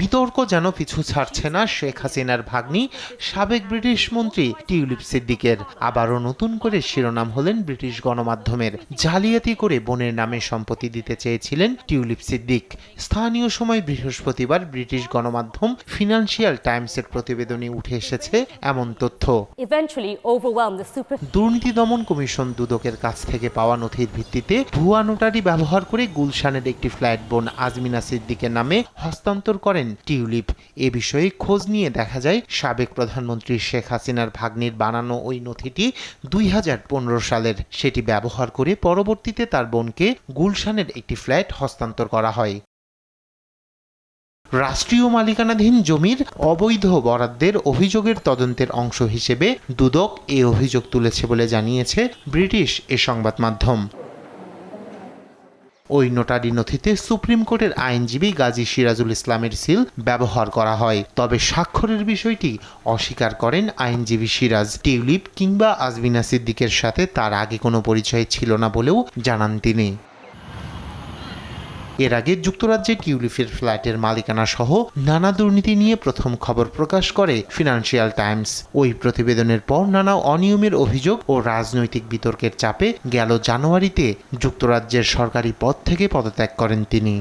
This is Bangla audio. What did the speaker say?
বিতর্ক যেন পিছু ছাড়ছে না শেখ হাসিনার ভাগ্নি সাবেক ব্রিটিশ মন্ত্রী টিউলিপ সিদ্দিকের। আবারও নতুন করে শিরোনাম হলেন ব্রিটিশ গণমাধ্যমের। জালিয়াতি করে বোনের নামে সম্পত্তি দিতে চেয়েছিলেন টিউলিপ সিদ্দিক। স্থানীয় সময় বৃহস্পতিবার ব্রিটিশ গণমাধ্যম ফিনান্সিয়াল টাইমসের প্রতিবেদনে উঠে এসেছে এমন তথ্য। দুর্নীতি দমন কমিশন দুদকের কাছ থেকে পাওয়া নথির ভিত্তিতে ভুয়া নোটারি ব্যবহার করে গুলশানের একটি ফ্ল্যাট বোন আজমিনা সিদ্দিকের নামে হস্তান্তর করেন টিউলিপ। এ বিষয়ে খোঁজ নিয়ে দেখা যায় সাবেক প্রধানমন্ত্রী শেখ হাসিনার ভাগ্নির বানানো ওই নথিটি 2015 সালের। সেটি ব্যবহার করে পরবর্তীতে তার বোনকে গুলশানের একটি ফ্ল্যাট হস্তান্তর করা হয়। রাষ্ট্রীয় মালিকানাধীন জমির অবৈধ বরাদ্দের অভিযোগের তদন্তের অংশ হিসেবে দুদক এই অভিযোগ তুলেছে বলে জানিয়েছে ব্রিটিশ এ সংবাদ মাধ্যম। ওই নোটারি নথিতে সুপ্রিম কোর্টের আইনজীবী গাজী সিরাজুল ইসলামের সিল ব্যবহার করা হয়। তবে স্বাক্ষরের বিষয়টি অস্বীকার করেন আইনজীবী সিরাজ। টিউলিপ কিংবা আজমিনা সিদ্দিকের সাথে তার আগে কোনো পরিচয় ছিল না বলেও জানান তিনি। এর আগে যুক্তরাজ্যে টিউলিপের ফ্ল্যাটের মালিকানা সহ নানা দুর্নীতি নিয়ে প্রথম খবর প্রকাশ করে ফিনান্সিয়াল টাইমস। ওই প্রতিবেদনের পর নানা অনিয়মের অভিযোগ ও রাজনৈতিক বিতর্কের চাপে গেল জানুয়ারিতে যুক্তরাজ্যের সরকারি পদ থেকে পদত্যাগ করেন তিনি।